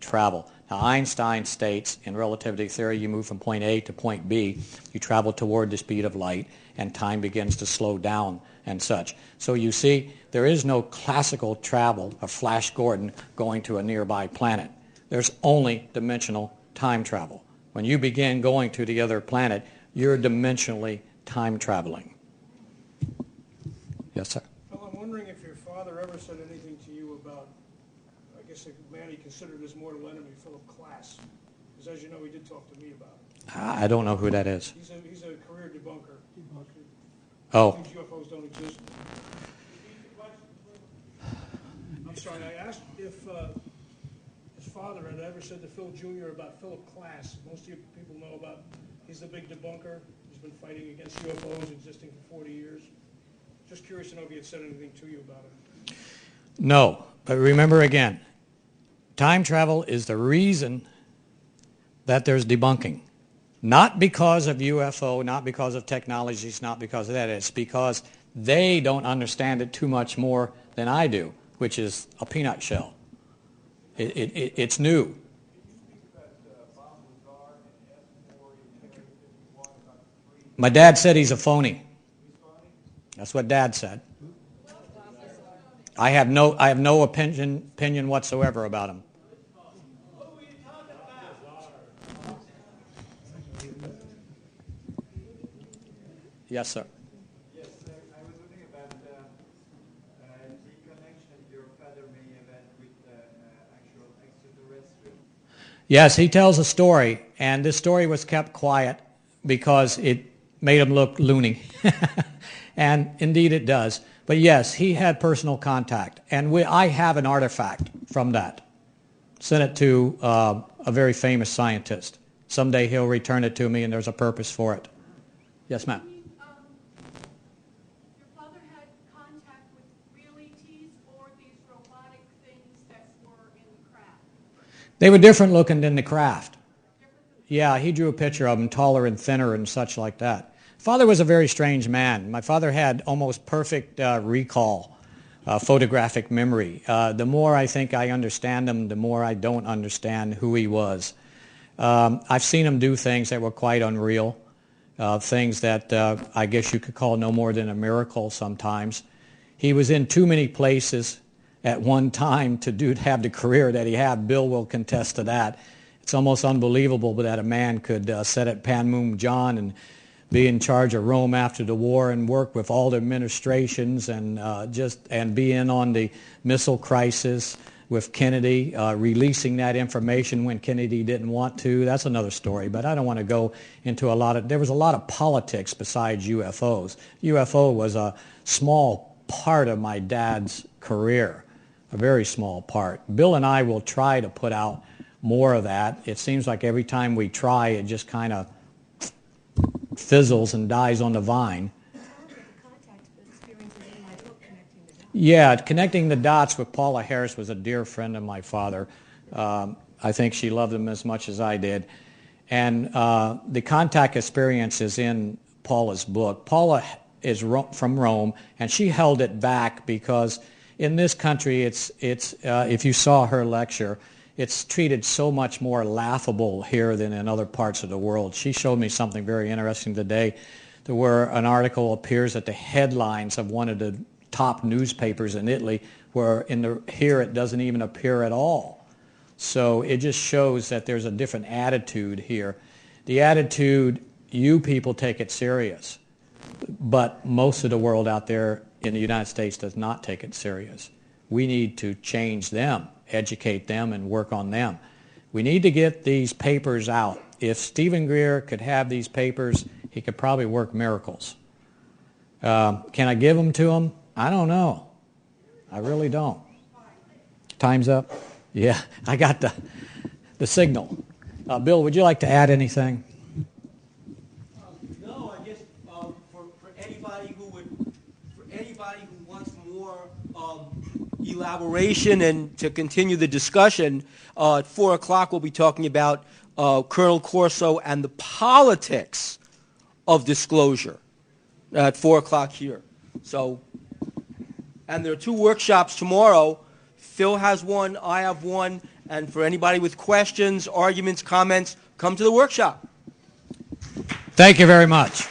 travel. Now, Einstein states in relativity theory, you move from point A to point B, you travel toward the speed of light, and time begins to slow down and such. So you see, there is no classical travel of Flash Gordon going to a nearby planet. There's only dimensional time travel. When you begin going to the other planet, you're dimensionally time traveling. Yes, sir? Well, I'm wondering if your father ever said anything to you about, I guess, a man he considered his mortal enemy, Philip Corso. Because as you know, he did talk to me about it. I don't know who that is. He's a career debunker. Oh. He thinks UFOs don't exist. I'm sorry, I asked if his father had ever said to Phil Jr. about Philip Corso. Most of you people know about, he's the big debunker. He's been fighting against UFOs existing for 40 years. Just curious to know if he had said anything to you about it. No, but remember again, time travel is the reason that there's debunking. Not because of UFO, not because of technologies, not because of that. It's because they don't understand it too much more than I do, which is a peanut shell. It's new. My dad said he's a phony. That's what Dad said. I have no opinion whatsoever about him. Yes, sir. Yes, I was wondering about the connection your father may have had with actual extraterrestrial. Yes, he tells a story, and this story was kept quiet because it made him look loony. And indeed it does. But yes, he had personal contact, and I have an artifact from that. Sent it to a very famous scientist. Someday he'll return it to me, and there's a purpose for it. Yes, ma'am. Your father had contact with real ETs or these robotic things that were in the craft? They were different looking than the craft. Yeah, he drew a picture of them, taller and thinner and such like that. Father was a very strange man. My father had almost perfect recall, photographic memory. The more I think I understand him, the more I don't understand who he was. I've seen him do things that were quite unreal, things that I guess you could call no more than a miracle sometimes. He was in too many places at one time to have the career that he had. Bill will contest to that. It's almost unbelievable that a man could sit at Panmunjom and be in charge of Rome after the war and work with all the administrations and be in on the missile crisis with Kennedy, releasing that information when Kennedy didn't want to. That's another story, but I don't want to go into there was a lot of politics besides UFOs. UFO was a small part of my dad's career, a very small part. Bill and I will try to put out more of that. It seems like every time we try, it just kind of fizzles and dies on the vine. Yeah, connecting the dots with Paula Harris was a dear friend of my father. I think she loved him as much as I did. And the contact experience is in Paula's book. Paula is from Rome, and she held it back because in this country, if you saw her lecture, it's treated so much more laughable here than in other parts of the world. She showed me something very interesting today, where an article appears at the headlines of one of the top newspapers in Italy, where here it doesn't even appear at all. So it just shows that there's a different attitude here. The attitude, you people take it serious, but most of the world out there in the United States does not take it serious. We need to change them, educate them, and work on them. We need to get these papers out. If Stephen Greer could have these papers, he could probably work miracles. Can I give them to him? I don't know. I really don't. Time's up? Yeah, I got the signal. Bill, would you like to add anything? No, I guess for anybody who wants more elaboration and to continue the discussion, at 4 o'clock we'll be talking about Colonel Corso and the politics of disclosure at 4 o'clock here. So, and there are 2 workshops tomorrow. Phil has one, I have one, And for anybody with questions, arguments, comments, come to the workshop. Thank you very much.